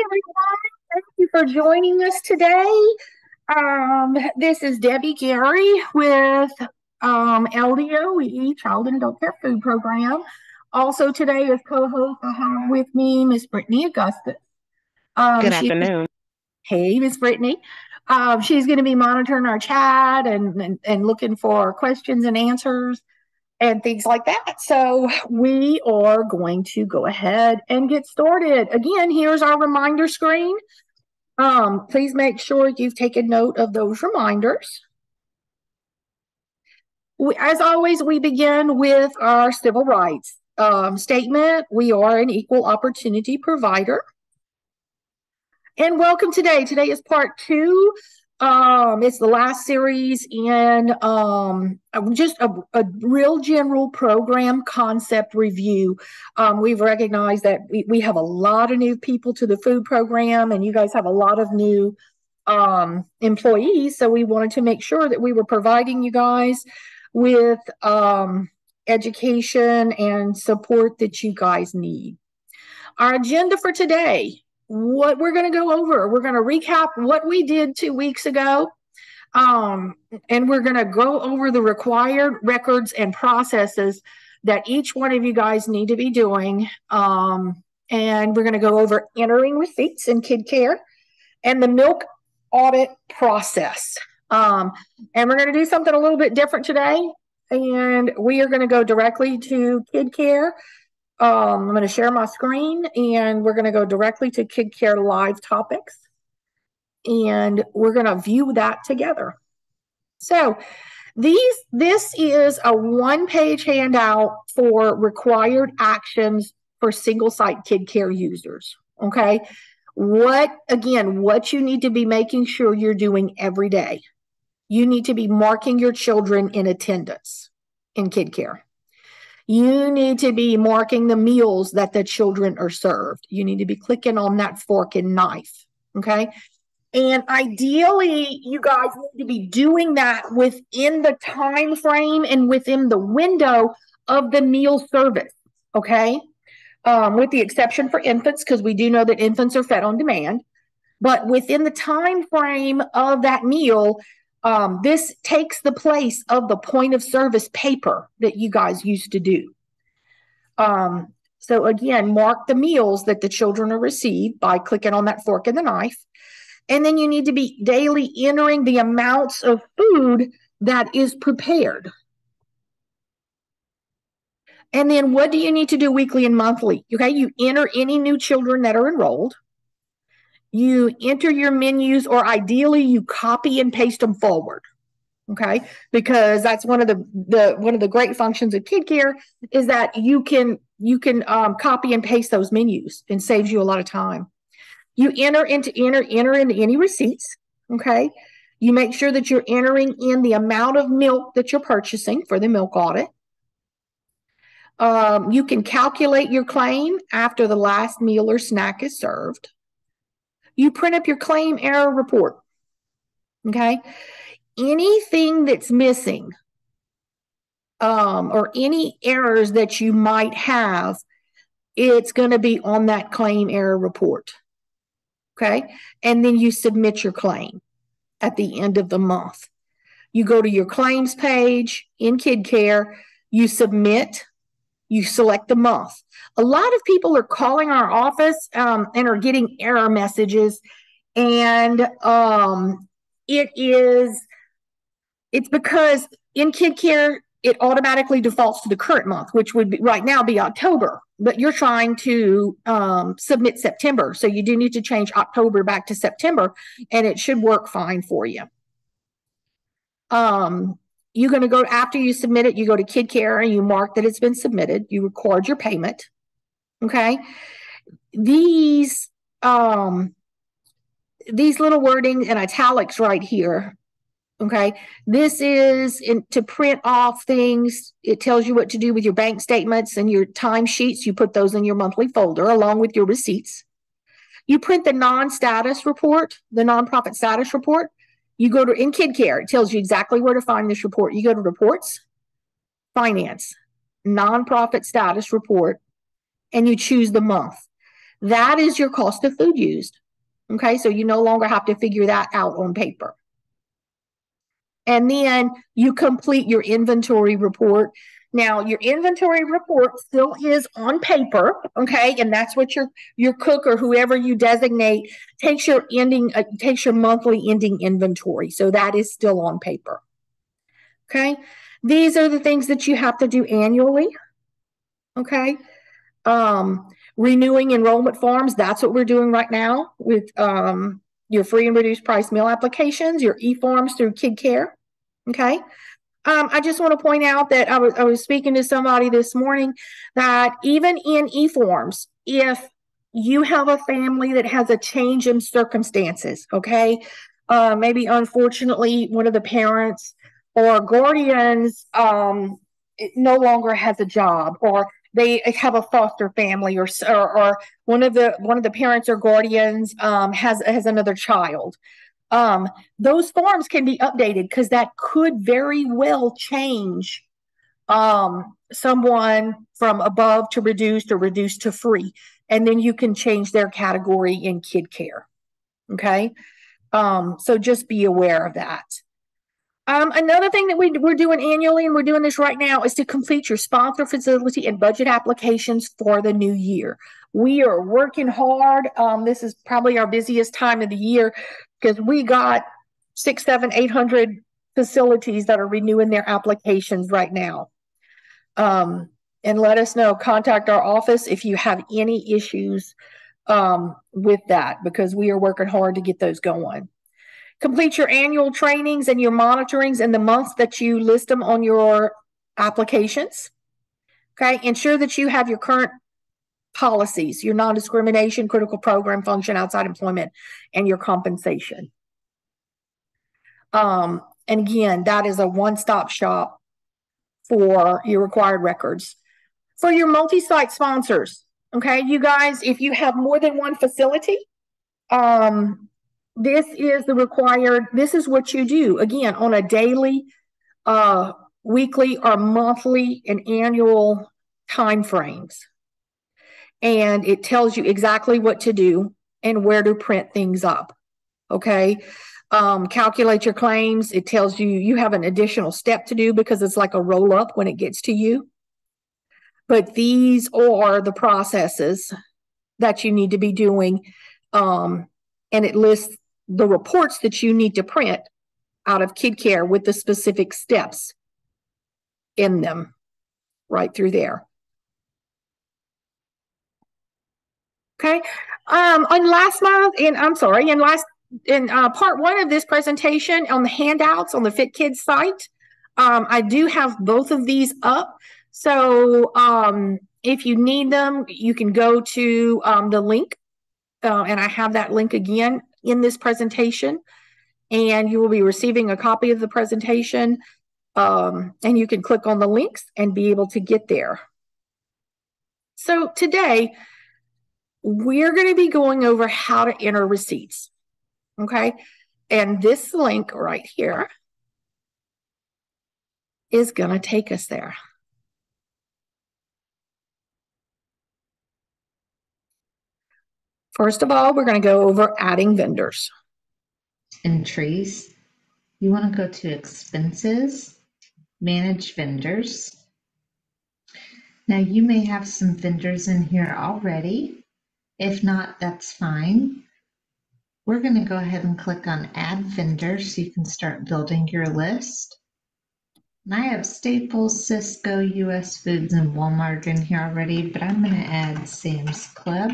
everyone. Thank you for joining us today. This is Debbie Gary with LDOE, Child and Adult Care Food Program. Also today as co-host, I have with me Miss Brittany Augustus. Good She, afternoon. hey, Miss Brittany. She's going to be monitoring our chat and looking for questions and answers and things like that. So we are going to go ahead and get started. Again, here's our reminder screen. Please make sure you've taken note of those reminders. As always, we begin with our civil rights statement. We are an equal opportunity provider. And welcome today. Today is part 2. It's the last series in just a real general program concept review. We've recognized that we have a lot of new people to the food program, and you guys have a lot of new employees. So we wanted to make sure that we were providing you guys with education and support that you guys need. Our agenda for today. What we're going to go over. We're going to recap what we did 2 weeks ago. And we're going to go over the required records and processes that each one of you guys need to be doing. And we're going to go over entering receipts in kid care and the milk audit process. And we're going to do something a little bit different today. And we are going to go directly to kid care. I'm going to share my screen and we're going to go directly to Kid Care Live topics and we're going to view that together. So this is a one-page handout for required actions for single-site kid care users. Okay. What you need to be making sure you're doing every day. You need to be marking your children in attendance in kid care. You need to be marking the meals that the children are served. You need to be clicking on that fork and knife. Okay. And ideally, you guys need to be doing that within the time frame and within the window of the meal service. Okay. With the exception for infants, because we do know that infants are fed on demand. But within the time frame of that meal, this takes the place of the point of service paper that you guys used to do. So again, mark the meals that the children are received by clicking on that fork and the knife. And then you need to be daily entering the amounts of food that is prepared. And then what do you need to do weekly and monthly? Okay, you enter any new children that are enrolled. You enter your menus, or ideally you copy and paste them forward. Okay, because that's one of the great functions of kid care is that you can copy and paste those menus and saves you a lot of time. You enter into any receipts. Okay, you make sure that you're entering in the amount of milk that you're purchasing for the milk audit. You can calculate your claim after the last meal or snack is served. You print up your claim error report. Okay. Anything that's missing or any errors that you might have, it's going to be on that claim error report. Okay. And then you submit your claim at the end of the month. You go to your claims page in Kid Care, you submit, you select the month. A lot of people are calling our office and are getting error messages. And it's because in Kid Care, it automatically defaults to the current month, which would be right now be October, but you're trying to submit September. So you do need to change October back to September, and it should work fine for you. You're going to go, after you submit it, you go to Kid Care and you mark that it's been submitted. You record your payment. Okay. These little wording in italics right here. Okay. This is to print off things. It tells you what to do with your bank statements and your timesheets. You put those in your monthly folder along with your receipts. You print the non-status report, the nonprofit status report. You go to in Kid Care. It tells you exactly where to find this report. You go to reports, finance, nonprofit status report, and you choose the month. That is your cost of food used. Okay, so you no longer have to figure that out on paper. And then you complete your inventory report. Now, your inventory report still is on paper, okay, and that's what your cook or whoever you designate takes your monthly ending inventory. So that is still on paper. Okay, these are the things that you have to do annually. Okay, renewing enrollment forms. That's what we're doing right now with your free and reduced price meal applications, your e-forms through KidCare. Okay. I just want to point out that I was speaking to somebody this morning that even in e-forms, if you have a family that has a change in circumstances, okay, maybe unfortunately one of the parents or guardians no longer has a job, or they have a foster family, or one of the parents or guardians has another child. Those forms can be updated because that could very well change someone from above to reduced or reduced to free. And then you can change their category in KidCare. Okay. So just be aware of that. Another thing that we're doing annually, and we're doing this right now, is to complete your sponsor facility and budget applications for the new year. We are working hard. This is probably our busiest time of the year because we got 600, 700, 800 facilities that are renewing their applications right now. And let us know, contact our office if you have any issues with that, because we are working hard to get those going. Complete your annual trainings and your monitorings in the months that you list them on your applications. Okay. Ensure that you have your current policies, your non-discrimination, critical program function, outside employment, and your compensation. And again, that is a one-stop shop for your required records. For your multi-site sponsors, okay, you guys, if you have more than one facility, this is what you do, again, on a daily, weekly, or monthly and annual time frames. And it tells you exactly what to do and where to print things up. Okay. Calculate your claims. It tells you have an additional step to do because it's like a roll up when it gets to you. But these are the processes that you need to be doing. And it lists the reports that you need to print out of KidCare with the specific steps in them right through there. Okay. On last month, in part one of this presentation on the handouts on the Fit Kids site, I do have both of these up. So if you need them, you can go to the link, and I have that link again in this presentation, and you will be receiving a copy of the presentation, and you can click on the links and be able to get there. So today, we're going to be going over how to enter receipts. Okay. And this link right here is going to take us there. First of all, we're going to go over adding vendors. Entries. You want to go to expenses, manage vendors. Now you may have some vendors in here already. If not, that's fine. We're going to go ahead and click on add vendor so you can start building your list. And I have Staples, Sysco, US Foods, and Walmart in here already, but I'm going to add Sam's Club.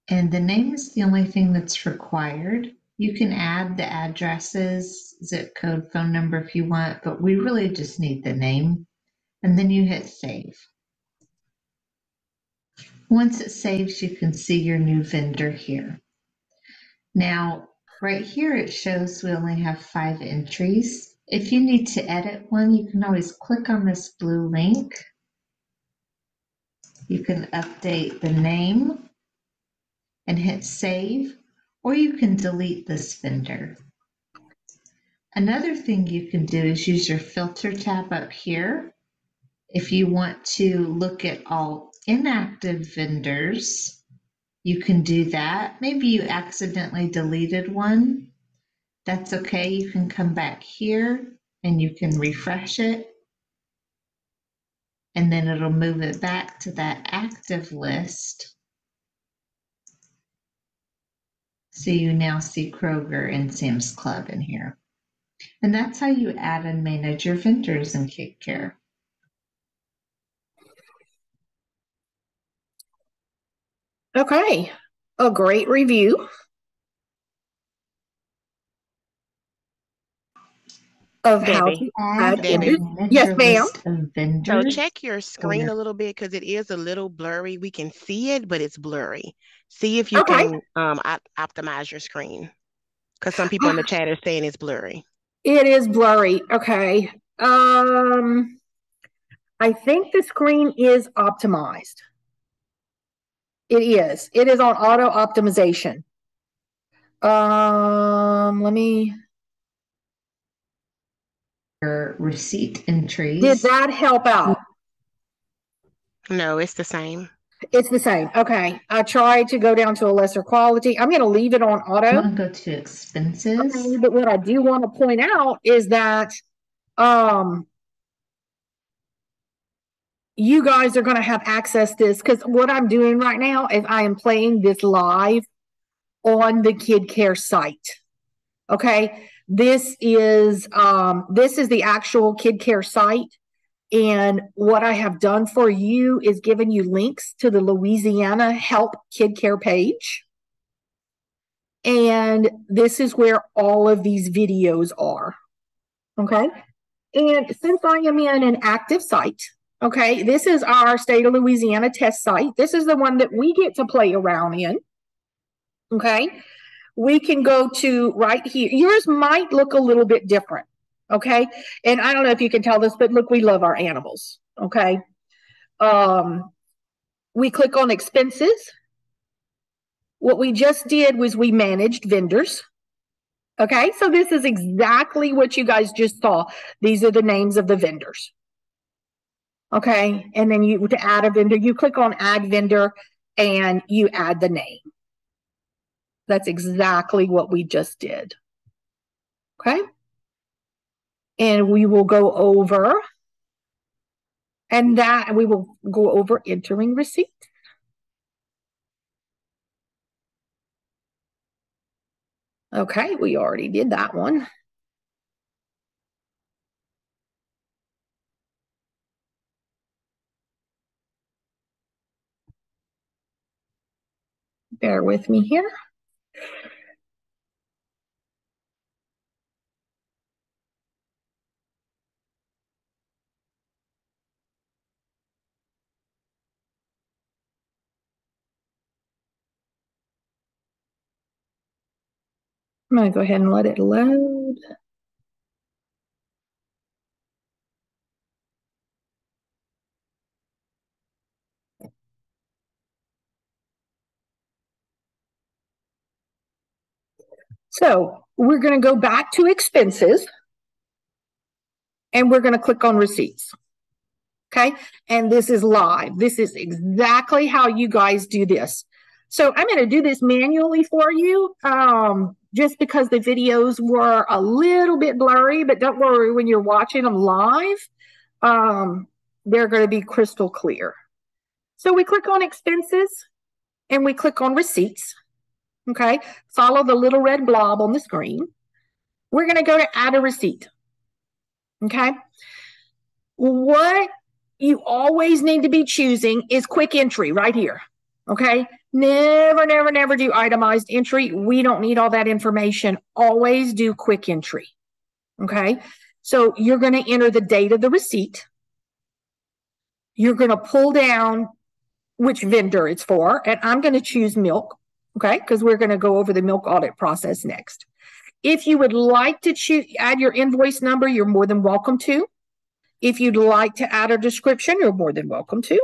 And the name is the only thing that's required. You can add the addresses, zip code, phone number if you want, but we really just need the name. And then you hit save. Once it saves, you can see your new vendor here. Now, right here, it shows we only have 5 entries. If you need to edit one, you can always click on this blue link. You can update the name and hit save, or you can delete this vendor. Another thing you can do is use your filter tab up here. If you want to look at all inactive vendors, you can do that. Maybe you accidentally deleted one. That's okay. You can come back here and you can refresh it. And then it'll move it back to that active list. So you now see Kroger and Sam's Club in here. And that's how you add and manage your vendors in KidCare. Okay, a great review of how Debbie, to add Debbie. vendors. Yes, ma'am. Of vendors. So check your screen a little bit because it is a little blurry. We can see it, but it's blurry. See if you Okay. can optimize your screen because some people in the chat are saying it's blurry. It is blurry. Okay. I think the screen is optimized. It is. It is on auto optimization. Let me. Your receipt entries. Did that help out? No, it's the same. It's the same. Okay. I tried to go down to a lesser quality. I'm going to leave it on auto. You want to go to expenses. Okay, but what I do want to point out is that you guys are going to have access to this because what I'm doing right now is I am playing this live on the KidCare site. Okay. This is the actual KidCare site. And what I have done for you is given you links to the Louisiana Help KidCare page. And this is where all of these videos are. Okay. And since I am in an active site, okay, this is our state of Louisiana test site. This is the one that we get to play around in. Okay. We can go to right here. Yours might look a little bit different. Okay. And I don't know if you can tell this, but look, we love our animals. Okay. We click on expenses. What we just did was we managed vendors. Okay. So this is exactly what you guys just saw. These are the names of the vendors. Okay. And then to add a vendor, you click on add vendor and you add the name. That's exactly what we just did. Okay. And we will go over we will go over entering receipt. Okay, we already did that one. Bear with me here. I'm going to go ahead and let it load. So we're going to go back to expenses and we're going to click on receipts. Okay. And this is live. This is exactly how you guys do this. So I'm going to do this manually for you, just because the videos were a little bit blurry, but don't worry, when you're watching them live, they're going to be crystal clear. So we click on expenses and we click on receipts. Okay. Follow the little red blob on the screen. We're going to go to add a receipt. Okay. What you always need to be choosing is quick entry right here. Okay. Never, never, never do itemized entry. We don't need all that information. Always do quick entry. Okay. So you're going to enter the date of the receipt. You're going to pull down which vendor it's for. And I'm going to choose milk. Okay. Because we're going to go over the milk audit process next. If you would like to add your invoice number, you're more than welcome to. If you'd like to add a description, you're more than welcome to.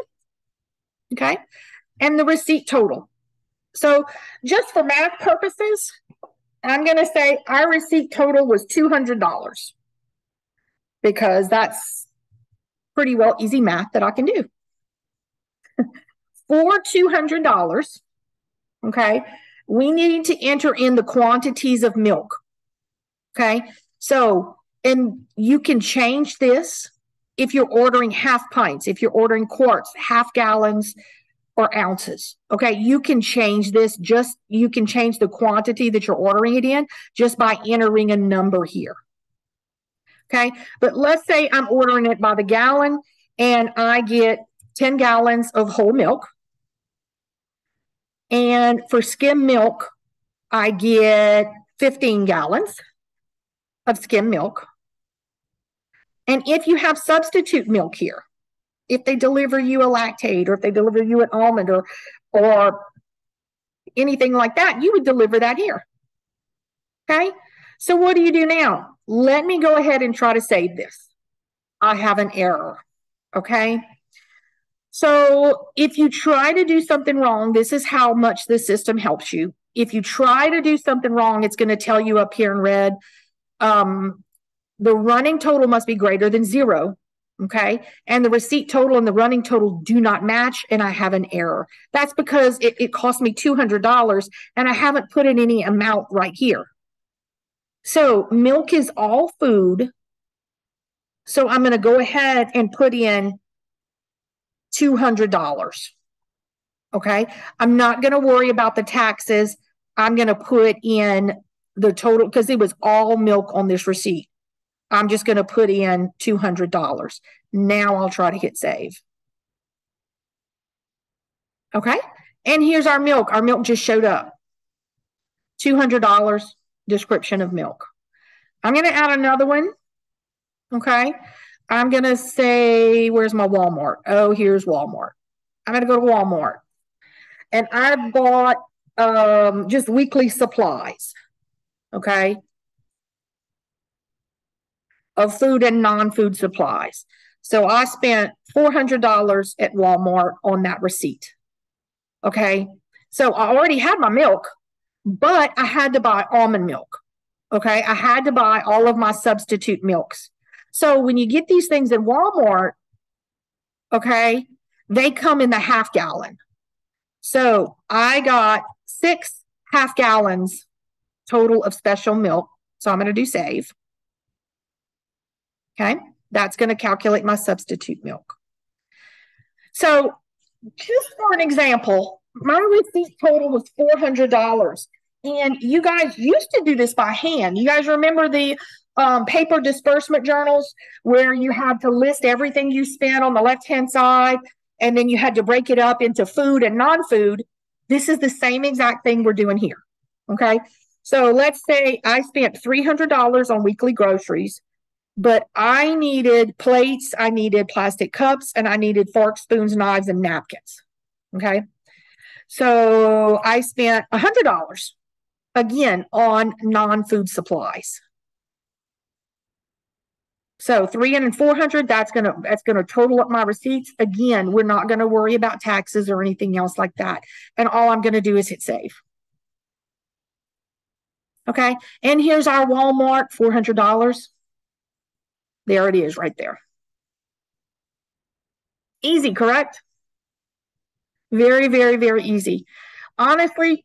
Okay. And the receipt total. So just for math purposes, I'm going to say our receipt total was $200 because that's pretty well easy math that I can do. for $200, okay, we need to enter in the quantities of milk. Okay, so, and you can change this if you're ordering half pints, if you're ordering quarts, half gallons, or ounces. Okay, you can change this, you can change the quantity that you're ordering it in just by entering a number here. Okay, but let's say I'm ordering it by the gallon and I get 10 gallons of whole milk. And for skim milk, I get 15 gallons of skim milk. And if you have substitute milk here, if they deliver you a lactate or if they deliver you an almond or anything like that, you would deliver that here. Okay, so what do you do now? Let me go ahead and try to save this. I have an error. Okay, so if you try to do something wrong, this is how much the system helps you. If you try to do something wrong, it's going to tell you up here in red, the running total must be greater than 0. Okay, and the receipt total and the running total do not match, and I have an error. That's because it cost me $200 and I haven't put in any amount right here. So milk is all food. So I'm going to go ahead and put in $200. Okay, I'm not going to worry about the taxes. I'm going to put in the total because it was all milk on this receipt. I'm just going to put in $200. Now I'll try to hit save. Okay, and here's our milk. Our milk just showed up. $200, description of milk. I'm going to add another one. Okay, I'm going to say, where's my Walmart? Oh, here's Walmart. I'm going to go to Walmart. And I bought just weekly supplies. Okay, of food and non-food supplies. So I spent $400 at Walmart on that receipt. Okay, so I already had my milk, but I had to buy almond milk. Okay, I had to buy all of my substitute milks. So when you get these things at Walmart, okay, they come in the half gallon. So I got 6 half gallons total of special milk. So I'm going to do save. Okay, that's going to calculate my substitute milk. So just for an example, my receipt total was $400. And you guys used to do this by hand. You guys remember the paper disbursement journals where you had to list everything you spent on the left-hand side, and then you had to break it up into food and non-food. This is the same exact thing we're doing here. Okay, so let's say I spent $300 on weekly groceries. But I needed plates, I needed plastic cups, and I needed forks, spoons, knives, and napkins. Okay. So I spent $100 again on non-food supplies. So $300 and $400, that's gonna total up my receipts. Again, we're not gonna worry about taxes or anything else like that. And all I'm gonna do is hit save. Okay, and here's our Walmart, $400. There it is right there. Easy, correct? Very, very, very easy. Honestly,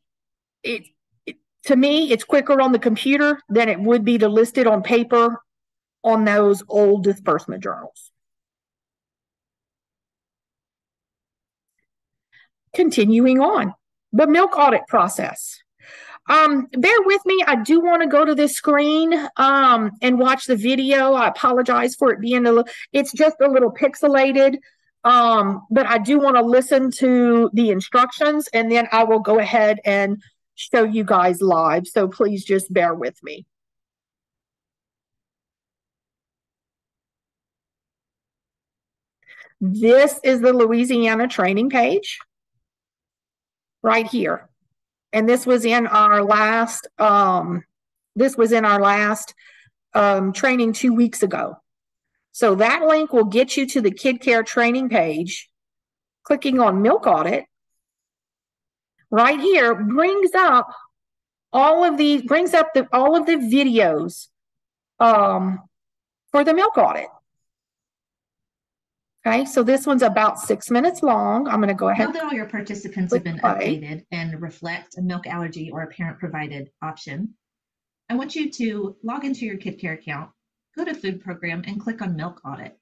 to me, it's quicker on the computer than it would be to list it on paper on those old disbursement journals. Continuing on, the milk audit process. Bear with me. I do want to go to this screen and watch the video. I apologize for it being it's just a little pixelated, but I do want to listen to the instructions, and then I will go ahead and show you guys live. So please just bear with me. This is the Louisiana training page right here. And this was in our last training 2 weeks ago. So that link will get you to the KidCare training page. Clicking on milk audit right here brings up all of the videos for the milk audit. Okay, so this one's about 6 minutes long. I'm going to go ahead. Now that all your participants click have been play. updated and reflect a milk allergy or a parent-provided option, I want you to log into your KidCare account, go to Food Program, and click on Milk Audit.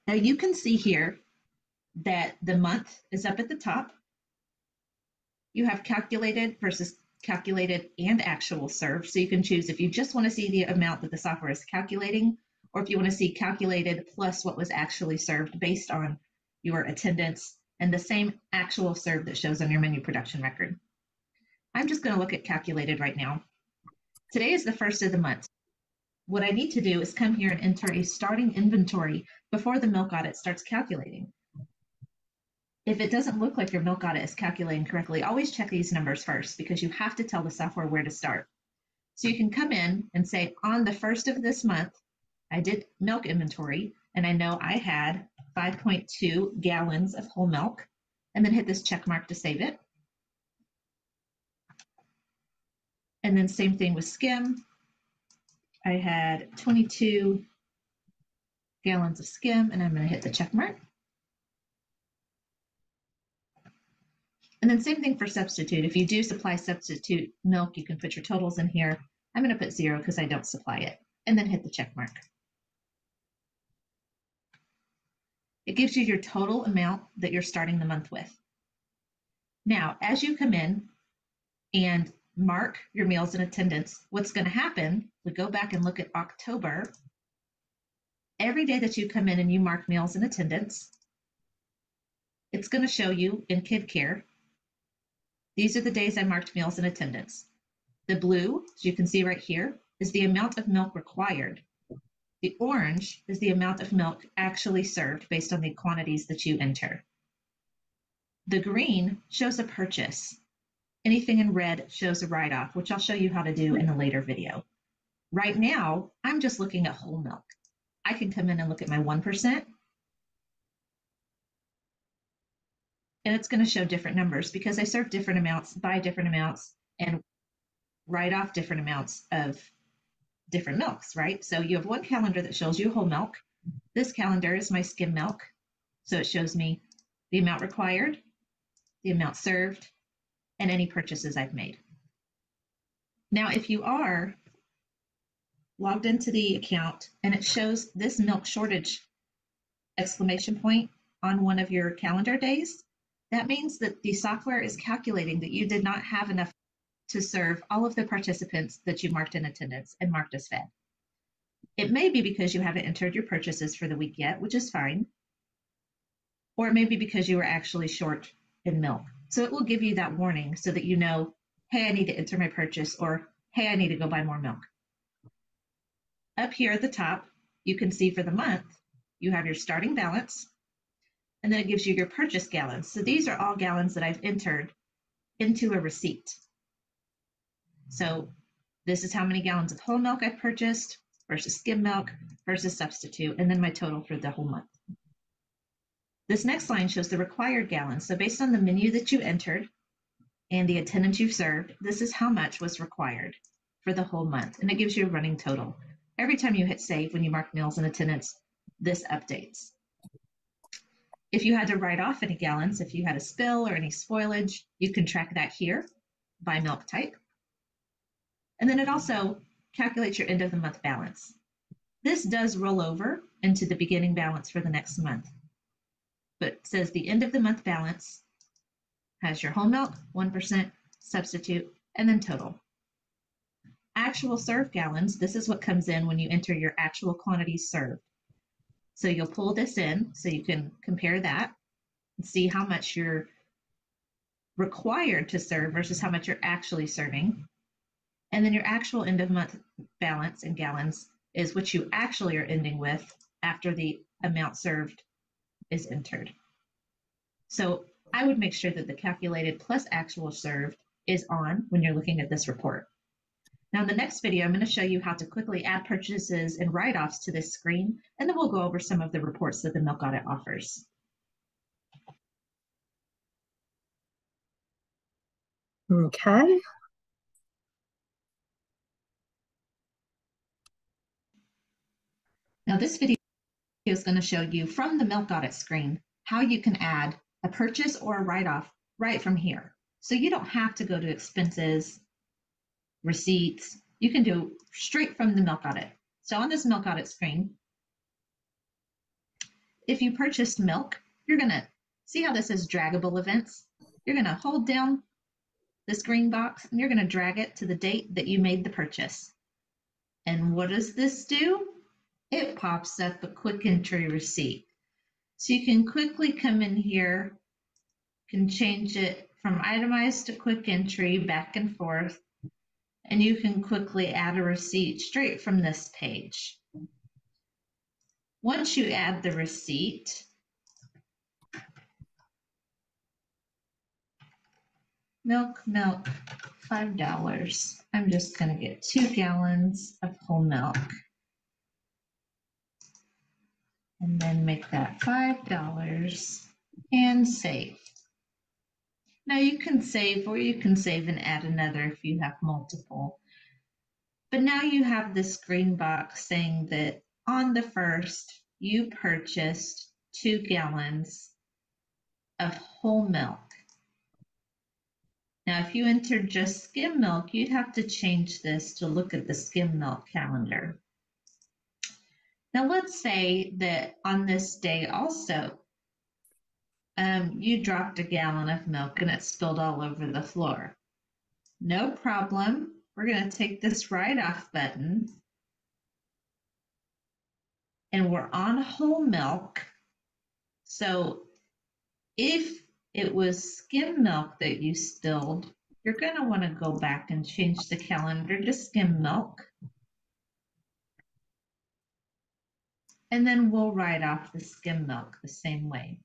Now you can see here that the month is up at the top. You have calculated versus calculated and actual served. So you can choose if you just want to see the amount that the software is calculating, or if you want to see calculated plus what was actually served based on your attendance and the same actual served that shows on your menu production record. I'm just going to look at calculated right now. Today is the first of the month. What I need to do is come here and enter a starting inventory before the milk audit starts calculating. If it doesn't look like your milk audit is calculating correctly, always check these numbers first because you have to tell the software where to start. So you can come in and say, on the first of this month, I did milk inventory and I know I had 5.2 gallons of whole milk, and then hit this check mark to save it. And then same thing with skim. I had 22 gallons of skim, and I'm going to hit the check mark. And then same thing for substitute. If you do supply substitute milk, you can put your totals in here. I'm going to put 0 because I don't supply it, and then hit the check mark. It gives you your total amount that you're starting the month with. Now, as you come in and mark your meals in attendance, what's going to happen, we go back and look at October. Every day that you come in and you mark meals in attendance, it's going to show you in KidCare, these are the days I marked meals in attendance. The blue, as you can see right here, is the amount of milk required. The orange is the amount of milk actually served based on the quantities that you enter. The green shows a purchase. Anything in red shows a write-off, which I'll show you how to do in a later video. Right now, I'm just looking at whole milk. I can come in and look at my 1%, and it's going to show different numbers because I serve different amounts, buy different amounts, and write off different amounts of different milks, right? So you have one calendar that shows you whole milk. This calendar is my skim milk. So it shows me the amount required, the amount served, and any purchases I've made. Now, if you are logged into the account and it shows this milk shortage exclamation point on one of your calendar days, that means that the software is calculating that you did not have enough to serve all of the participants that you marked in attendance and marked as fed. It may be because you haven't entered your purchases for the week yet, which is fine. Or it may be because you were actually short in milk. So it will give you that warning so that you know, hey, I need to enter my purchase, or hey, I need to go buy more milk. Up here at the top, you can see for the month, you have your starting balance, and then it gives you your purchase gallons. So these are all gallons that I've entered into a receipt. So this is how many gallons of whole milk I've purchased versus skim milk versus substitute, and then my total for the whole month. This next line shows the required gallons. So based on the menu that you entered and the attendance you've served, this is how much was required for the whole month, and it gives you a running total. Every time you hit save when you mark meals in attendance, this updates. If you had to write off any gallons, if you had a spill or any spoilage, you can track that here by milk type. And then it also calculates your end of the month balance. This does roll over into the beginning balance for the next month, but it says the end of the month balance has your whole milk, 1%, substitute, and then total. Actual served gallons, this is what comes in when you enter your actual quantities served. So you'll pull this in so you can compare that and see how much you're required to serve versus how much you're actually serving. And then your actual end of month balance in gallons is what you actually are ending with after the amount served is entered. So I would make sure that the calculated plus actual served is on when you're looking at this report. Now in the next video, I'm going to show you how to quickly add purchases and write-offs to this screen, and then we'll go over some of the reports that the Milk Audit offers. Okay. Now this video is going to show you from the milk audit screen how you can add a purchase or a write-off right from here. So you don't have to go to expenses, receipts. You can do straight from the milk audit. So on this milk audit screen, if you purchased milk, you're going to see how this says draggable events. You're going to hold down this green box and you're going to drag it to the date that you made the purchase. And what does this do? It pops up a quick entry receipt. So you can quickly come in here, can change it from itemized to quick entry back and forth, and you can quickly add a receipt straight from this page. Once you add the receipt, milk, $5. I'm just going to get 2 gallons of whole milk. And then make that $5 and save. Now you can save, or you can save and add another if you have multiple. But now you have this green box saying that on the 1st, you purchased 2 gallons of whole milk. Now, if you entered just skim milk, you'd have to change this to look at the skim milk calendar. Now, let's say that on this day also, you dropped a gallon of milk and it spilled all over the floor. No problem. We're going to take this write-off button and we're on whole milk. So if it was skim milk that you spilled, you're going to want to go back and change the calendar to skim milk. And then we'll write off the skim milk the same way.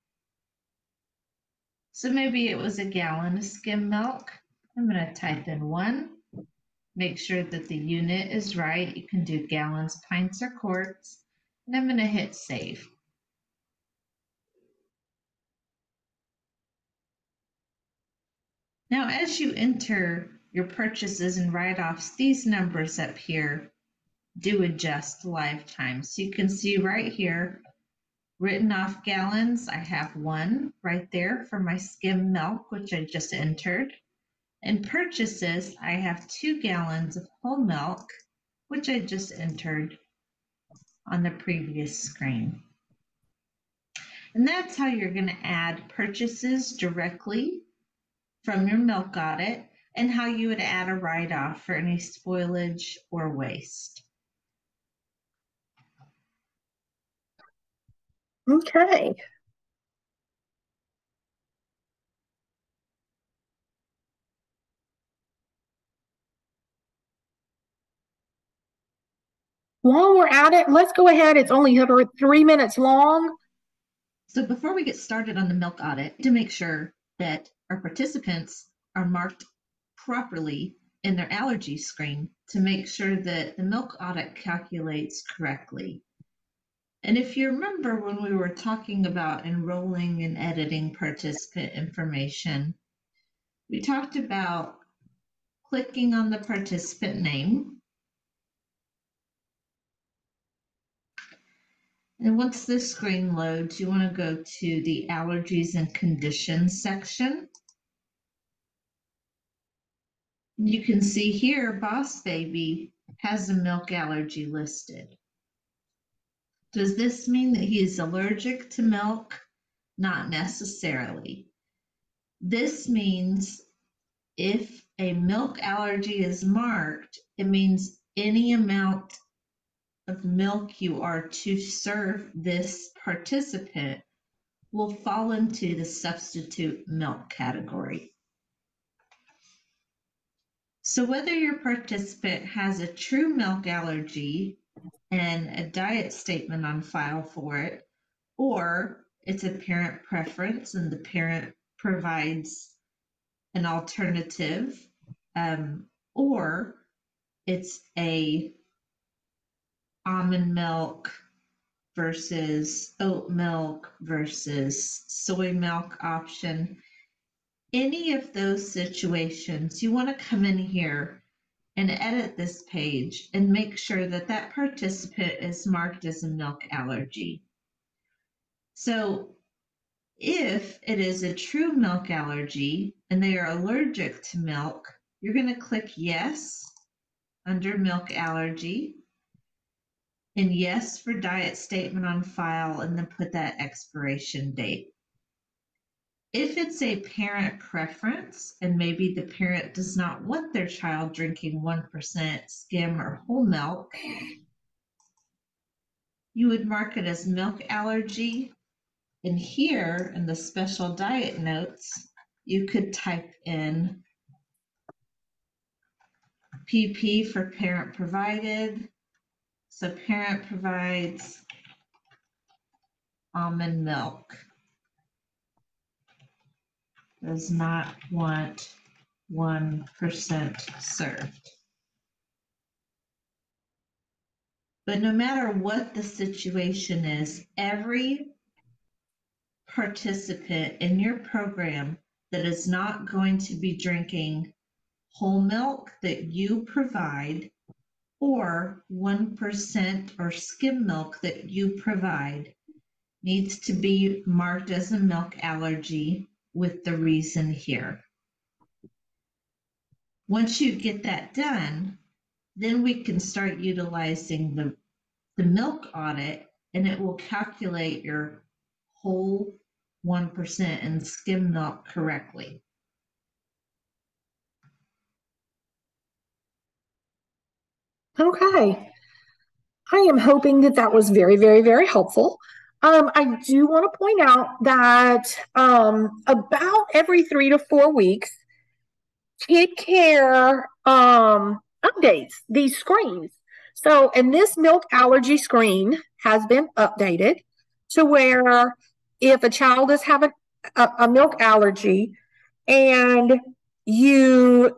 So maybe it was a gallon of skim milk. I'm going to type in 1. Make sure that the unit is right. You can do gallons, pints, or quarts. And I'm going to hit save. Now, as you enter your purchases and write-offs, these numbers up here do adjust lifetime. So you can see right here, written off gallons, I have 1 right there for my skim milk, which I just entered. And purchases, I have 2 gallons of whole milk, which I just entered on the previous screen. And that's how you're going to add purchases directly from your milk audit, and how you would add a write-off for any spoilage or waste. Okay. While we're at it, let's go ahead. It's only about 3 minutes long. So before we get started on the milk audit, to make sure that our participants are marked properly in their allergy screen to make sure that the milk audit calculates correctly. And if you remember when we were talking about enrolling and editing participant information, we talked about clicking on the participant name. And once this screen loads, you want to go to the allergies and conditions section. You can see here, Boss Baby has a milk allergy listed. Does this mean that he is allergic to milk? Not necessarily. This means if a milk allergy is marked, it means any amount of milk you are to serve this participant will fall into the substitute milk category. So whether your participant has a true milk allergy and a diet statement on file for it, or it's a parent preference and the parent provides an alternative, or it's a almond milk versus oat milk versus soy milk option. Any of those situations, you want to come in here and edit this page and make sure that that participant is marked as a milk allergy. So if it is a true milk allergy and they are allergic to milk, you're going to click yes under milk allergy and yes for diet statement on file, and then put that expiration date. If it's a parent preference and maybe the parent does not want their child drinking 1% skim or whole milk, you would mark it as milk allergy. And here in the special diet notes, you could type in PP for parent provided. So parent provides almond milk. Does not want 1% served. But no matter what the situation is, every participant in your program that is not going to be drinking whole milk that you provide or 1% or skim milk that you provide needs to be marked as a milk allergy with the reason here. Once you get that done, then we can start utilizing the milk audit, and it will calculate your whole 1% and skim milk correctly. Okay. I am hoping that that was very, very, very helpful. I do want to point out that about every 3 to 4 weeks, KidCare updates these screens. So, and this milk allergy screen has been updated to where if a child is having a milk allergy and you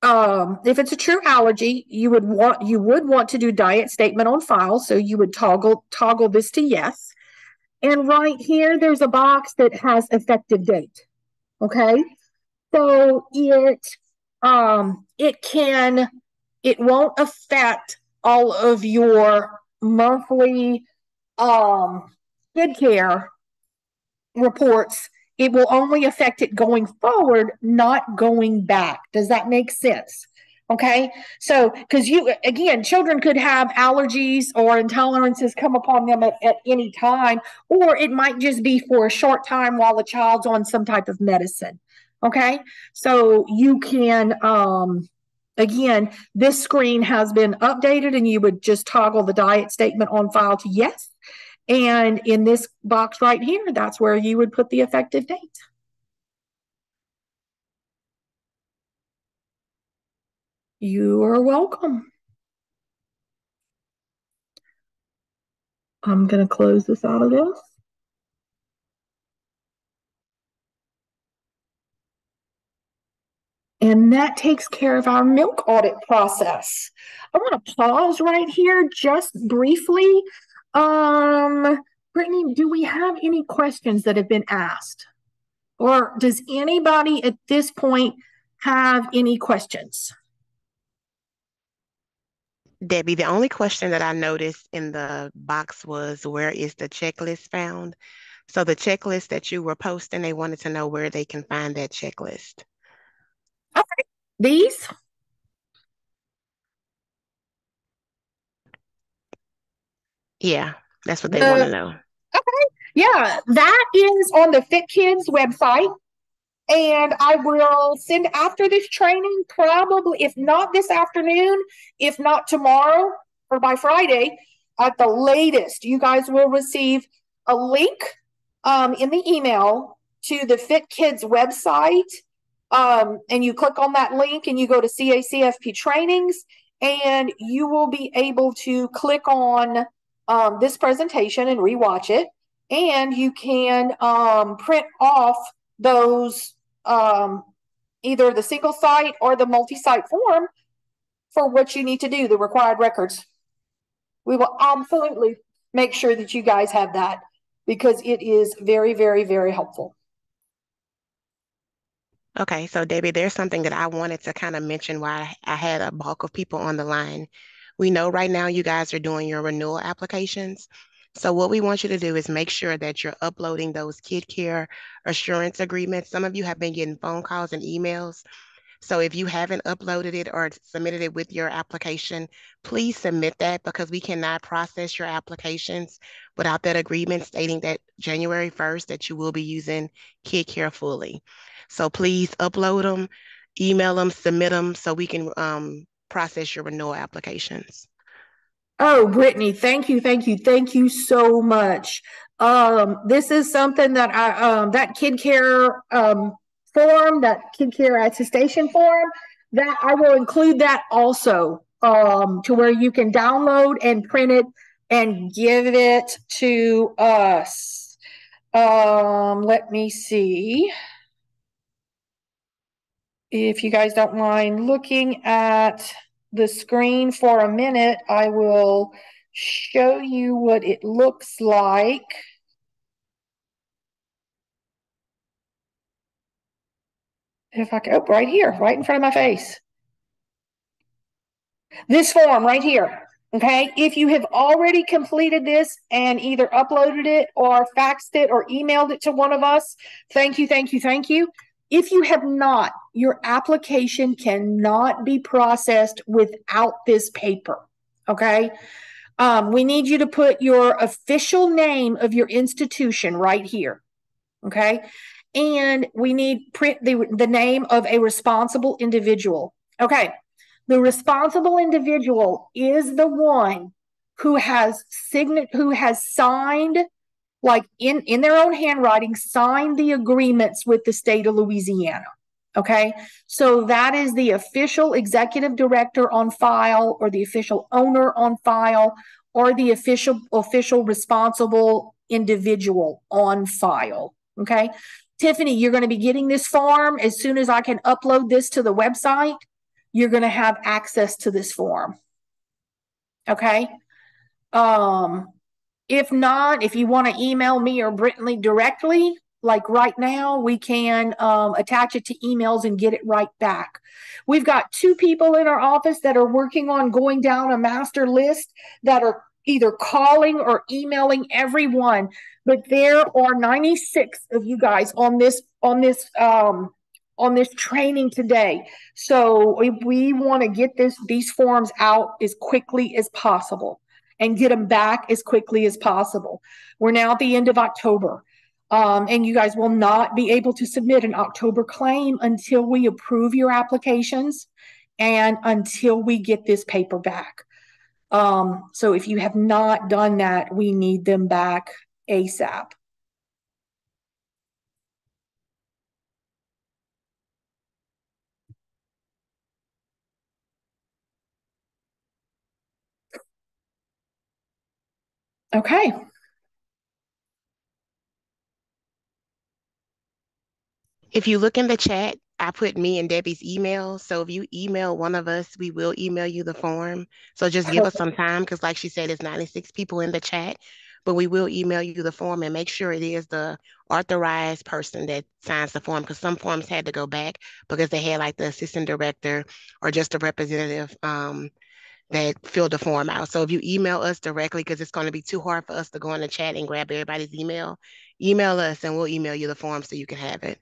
if it's a true allergy, you would want to do diet statement on file. So you would toggle this to yes. And right here, there's a box that has effective date. Okay. So it won't affect all of your monthly KidCare reports. It will only affect it going forward, not going back. Does that make sense? Okay. So, because children could have allergies or intolerances come upon them at any time, or it might just be for a short time while the child's on some type of medicine. Okay. So you can, again, this screen has been updated and you would just toggle the diet statement on file to yes. And in this box right here, that's where you would put the effective date. You are welcome. I'm going to close this out of this. And that takes care of our milk audit process. I want to pause right here just briefly. Brittany, do we have any questions that have been asked? Or does anybody at this point have any questions? Debbie, the only question that I noticed in the box was, where is the checklist found? So the checklist that you were posting, they wanted to know where they can find that checklist. Okay. These? Yeah, that's what they want to know. Okay. Yeah, that is on the Fit Kids website. And I will send after this training, probably, if not this afternoon, if not tomorrow or by Friday, at the latest, you guys will receive a link in the email to the Fit Kids website. And you click on that link and you go to CACFP trainings, and you will be able to click on this presentation and rewatch it. And you can print off those either the single site or the multi-site form for what you need to do, the required records. We will absolutely make sure that you guys have that because it is very, very, very helpful. Okay, so Debbie, there's something that I wanted to kind of mention while I had a bulk of people on the line. We know right now you guys are doing your renewal applications. So what we want you to do is make sure that you're uploading those kid care assurance agreements. Some of you have been getting phone calls and emails. So if you haven't uploaded it or submitted it with your application, please submit that because we cannot process your applications without that agreement stating that January 1st that you will be using Kid Care fully. So please upload them, email them, submit them so we can process your renewal applications. Oh, Brittany, thank you, thank you, thank you so much. This is something that that kid care form, that kid care attestation form, that I will include that also to where you can download and print it and give it to us. Let me see. If you guys don't mind looking at the screen for a minute, I will show you what it looks like. If I can, oh, right here, right in front of my face. This form right here. Okay, if you have already completed this and either uploaded it or faxed it or emailed it to one of us, thank you, thank you, thank you. If you have not, your application cannot be processed without this paper. Okay, we need you to put your official name of your institution right here. Okay, and we need print the name of a responsible individual. Okay. The responsible individual is the one who has signed, like in their own handwriting, signed the agreements with the state of Louisiana. Okay, so that is the official executive director on file, or the official owner on file, or the official responsible individual on file. Okay, Tiffany, you're going to be getting this form as soon as I can upload this to the website. You're going to have access to this form. Okay. If not, if you want to email me or Brittany directly, like right now, we can attach it to emails and get it right back. We've got 2 people in our office that are working on going down a master list that are either calling or emailing everyone. But there are 96 of you guys on this training today. So we want to get these forms out as quickly as possible and get them back as quickly as possible. We're now at the end of October, and you guys will not be able to submit an October claim until we approve your applications and until we get this paper back. So if you have not done that, we need them back ASAP. Okay. If you look in the chat, I put me and Debbie's email. So if you email one of us, we will email you the form. So just give us some time because like she said, it's 96 people in the chat, but we will email you the form and make sure it is the authorized person that signs the form, because some forms had to go back because they had like the assistant director or just a representative that filled the form out. So if you email us directly, because it's going to be too hard for us to go in the chat and grab everybody's email us and we'll email you the form so you can have it.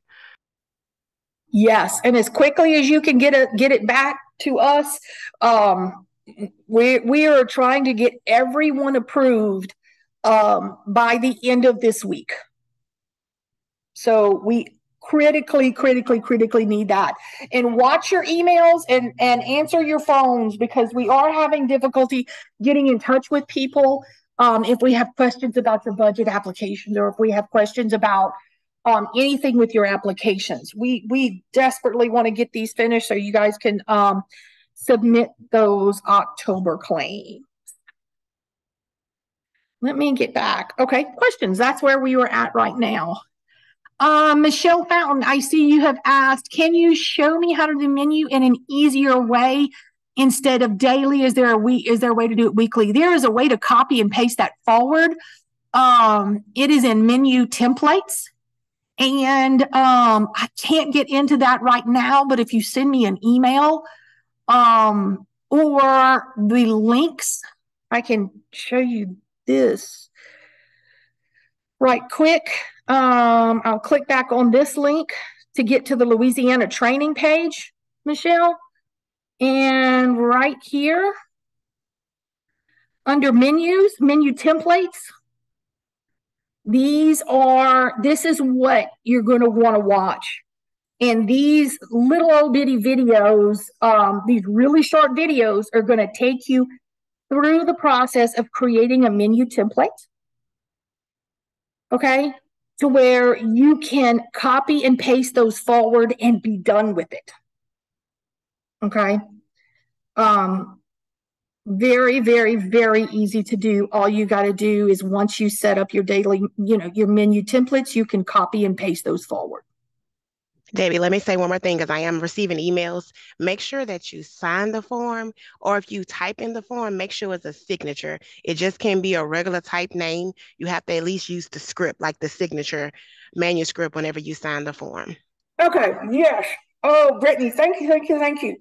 Yes, and as quickly as you can get it back to us, we are trying to get everyone approved by the end of this week. So we critically need that. And watch your emails and answer your phones, because we are having difficulty getting in touch with people if we have questions about your budget applications, or if we have questions about anything with your applications. We desperately want to get these finished so you guys can submit those October claims. Let me get back. Okay, questions. That's where we were at right now. Michelle Fountain, I see you have asked, can you show me how to do menu in an easier way instead of daily? Is there a way to do it weekly? There is a way to copy and paste that forward. It is in menu templates. And I can't get into that right now, but if you send me an email or the links, I can show you this right quick. I'll click back on this link to get to the Louisiana training page, Michelle. And right here, under menus, menu templates, this is what you're going to want to watch. And these little old bitty videos, these really short videos are going to take you through the process of creating a menu template. Okay, to where you can copy and paste those forward and be done with it. Okay. Very, very, very easy to do. All you got to do is once you set up your daily, your menu templates, you can copy and paste those forward. Debbie, let me say one more thing because I am receiving emails. Make sure that you sign the form, or if you type in the form, make sure it's a signature. It just can't be a regular type name. You have to at least use the script, like the signature manuscript whenever you sign the form. Okay, yes. Oh, Brittany, thank you, thank you, thank you.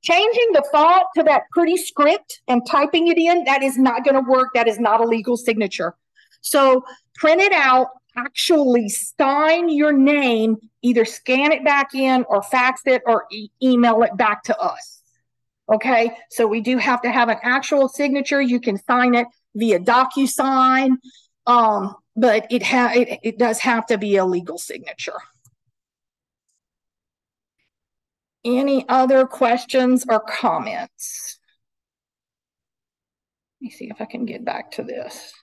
Changing the font to that pretty script and typing it in, that is not going to work. That is not a legal signature. So print it out, actually sign your name, either scan it back in or fax it or email it back to us. Okay, so we do have to have an actual signature. You can sign it via DocuSign, but it does have to be a legal signature. Any other questions or comments? Let me see if I can get back to this.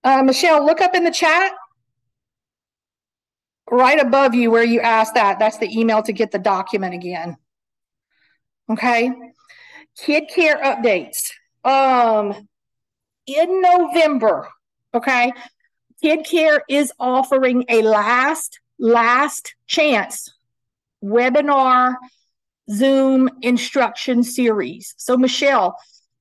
Michelle, look up in the chat. Right above you where you asked that, that's the email to get the document again. Okay. Kid care updates. In November, okay, Kid Care is offering a last chance webinar Zoom instruction series. So Michelle,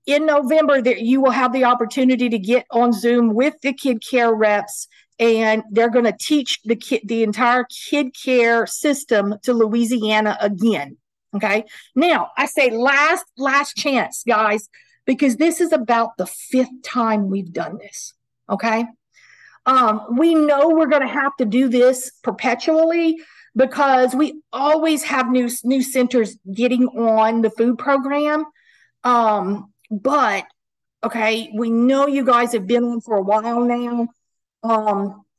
in November, you will have the opportunity to get on Zoom with the Kid Care reps, and they're going to teach the entire Kid Care system to Louisiana again. Okay. Now, I say last chance, guys, because this is about the 5th time we've done this. Okay. We know we're going to have to do this perpetually because we always have new centers getting on the food program. But okay, we know you guys have been on for a while now.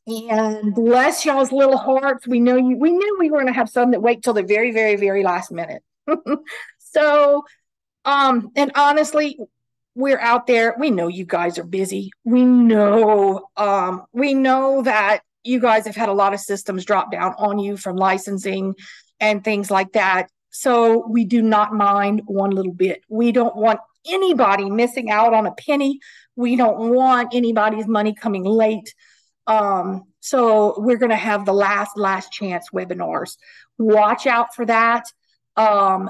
And bless y'all's little hearts. We knew we were going to have some that wait till the very, very, very last minute. So, and honestly, we're out there. We know you guys are busy. We know that you guys have had a lot of systems drop down on you from licensing and things like that. So we do not mind one little bit. We don't want anybody missing out on a penny. We don't want anybody's money coming late. So we're going to have the last chance webinars. Watch out for that.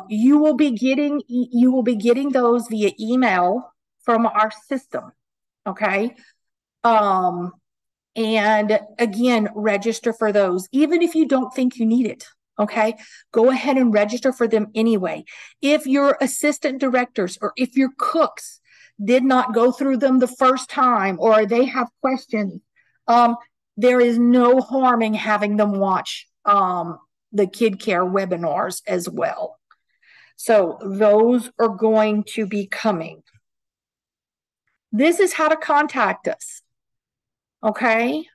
You will be getting those via email from our system. Okay. And again, register for those, even if you don't think you need it. Okay. Go ahead and register for them anyway. If your assistant directors or if your cooks did not go through them the first time or they have questions, there is no harm in having them watch the Kid Care webinars as well. So those are going to be coming. This is how to contact us. Okay.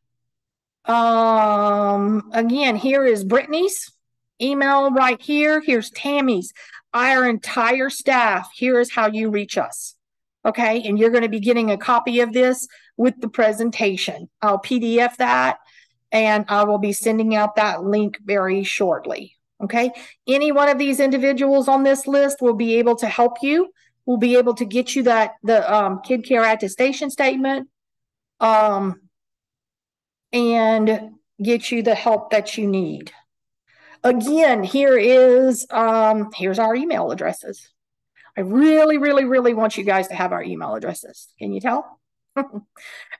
Again, here is Brittany's email right here. Here's Tammy's. Our entire staff. Here is how you reach us. Okay. And you're going to be getting a copy of this with the presentation. I'll PDF that and I will be sending out that link very shortly. Okay. Any one of these individuals on this list will be able to help you. We'll be able to get you the Kid Care attestation statement and get you the help that you need. Again, here's our email addresses. I really, really, really want you guys to have our email addresses. Can you tell?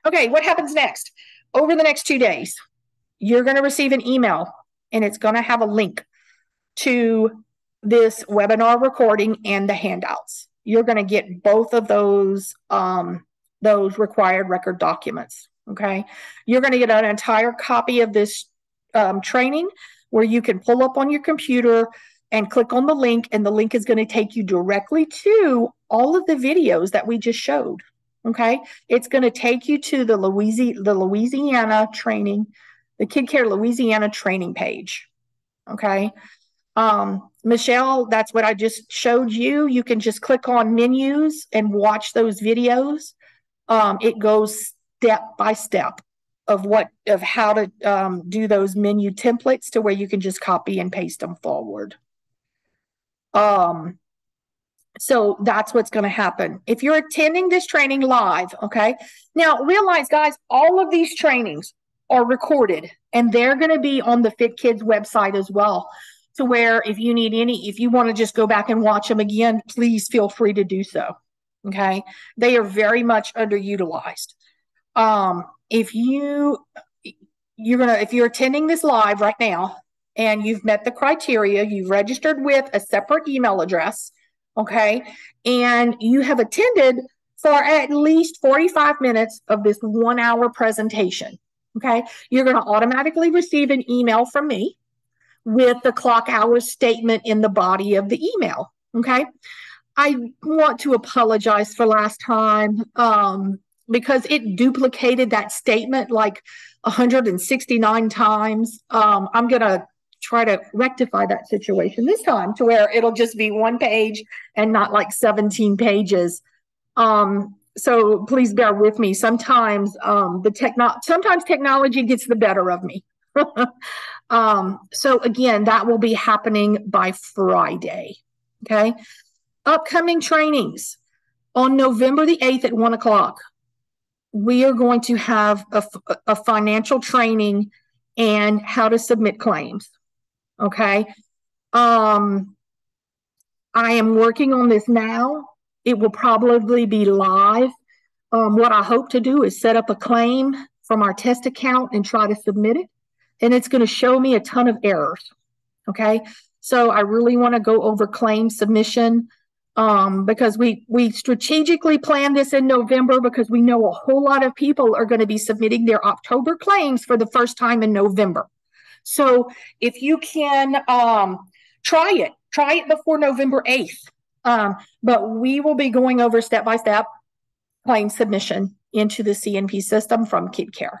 Okay, what happens next? Over the next 2 days, you're going to receive an email, and it's going to have a link to this webinar recording and the handouts. You're going to get both of those required record documents. Okay, you're going to get an entire copy of this training where you can pull up on your computer and click on the link, and the link is going to take you directly to all of the videos that we just showed. Okay, it's going to take you to the Louisiana training, the KidCare Louisiana training page. Okay, Michelle, that's what I just showed you. You can just click on menus and watch those videos. It goes step by step of how to do those menu templates to where you can just copy and paste them forward. So that's what's going to happen. If you're attending this training live, okay, now realize, guys, all of these trainings are recorded, and they're going to be on the Fit Kids website as well. To where if you want to just go back and watch them again, please feel free to do so. Okay, they are very much underutilized. If you're attending this live right now and you've met the criteria, you've registered with a separate email address, okay, and you have attended for at least 45 minutes of this 1 hour presentation, okay, you're going to automatically receive an email from me with the clock hours statement in the body of the email. Okay, I want to apologize for last time because it duplicated that statement like 169 times. I'm going to try to rectify that situation this time to where it'll just be 1 page and not like 17 pages. So please bear with me. Sometimes sometimes technology gets the better of me. So again, that will be happening by Friday. Okay. Upcoming trainings on November the 8th at 1 o'clock. We are going to have a financial training and how to submit claims. Okay. I am working on this now. It will probably be live. What I hope to do is set up a claim from our test account and try to submit it. And it's going to show me a ton of errors. Okay. So I really want to go over claim submission because we strategically planned this in November because we know a whole lot of people are going to be submitting their October claims for the first time in November. So if you can try it before November 8th. But we will be going over step-by-step claim submission into the CNP system from KidCare.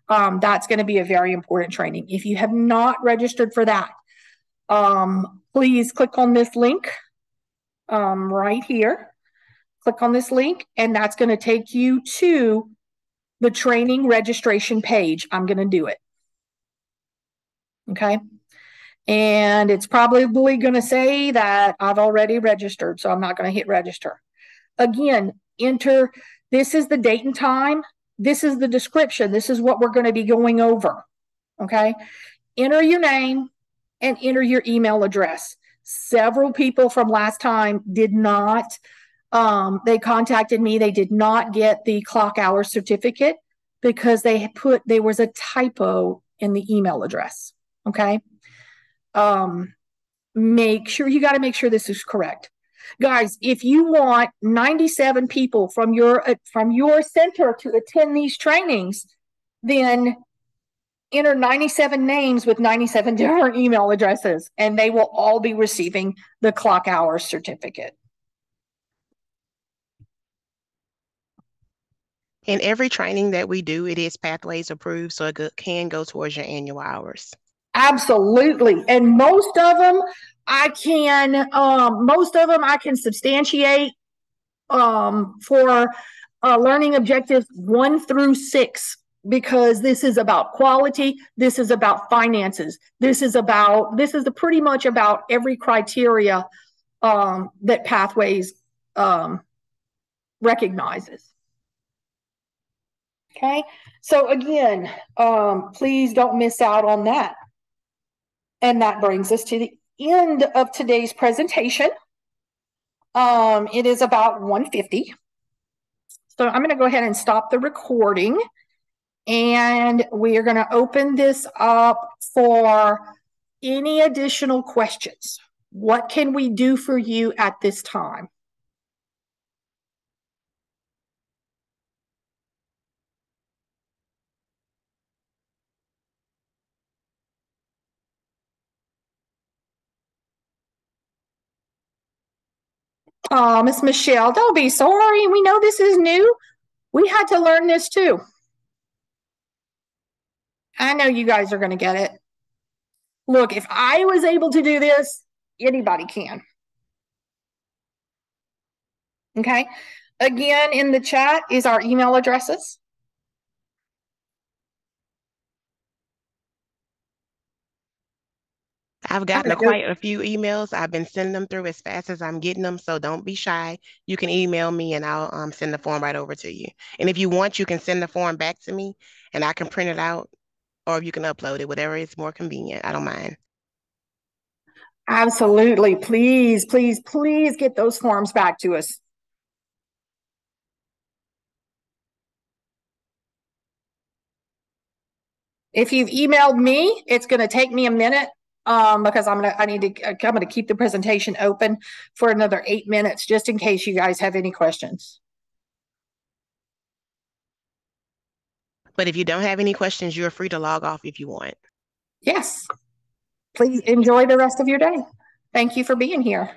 That's going to be a very important training. If you have not registered for that, please click on this link right here. Click on this link, and that's going to take you to the training registration page. I'm going to do it. Okay. And it's probably going to say that I've already registered, so I'm not going to hit register. Again, enter, this is the date and time. This is the description. This is what we're going to be going over. Okay. Enter your name and enter your email address. Several people from last time did not, they contacted me. They did not get the clock hour certificate because there was a typo in the email address. Okay. Make sure, you got to make sure this is correct. Guys, if you want 97 people from your center to attend these trainings, then enter 97 names with 97 different email addresses, and they will all be receiving the clock hours certificate. In every training that we do, it is Pathways approved, so it can go towards your annual hours. Absolutely. And most of them I can substantiate for learning objectives 1 through 6, because this is about quality. This is about finances. This is pretty much about every criteria that Pathways recognizes. Okay. So again, please don't miss out on that. And that brings us to the end of today's presentation. It is about 1:50. So I'm going to go ahead and stop the recording, and we are going to open this up for any additional questions. What can we do for you at this time? Miss Michelle, don't be sorry. We know this is new. We had to learn this too. I know you guys are going to get it. Look, if I was able to do this, anybody can. Okay. Again, in the chat is our email addresses. I've gotten quite a few emails. I've been sending them through as fast as I'm getting them, so don't be shy. You can email me and I'll send the form right over to you. And if you want, you can send the form back to me and I can print it out, or you can upload it, whatever is more convenient. I don't mind. Absolutely. Please, please, please get those forms back to us. If you've emailed me, it's going to take me a minute because I'm going to keep the presentation open for another 8 minutes just in case you guys have any questions. But if you don't have any questions, you're free to log off if you want. Yes. Please enjoy the rest of your day. Thank you for being here.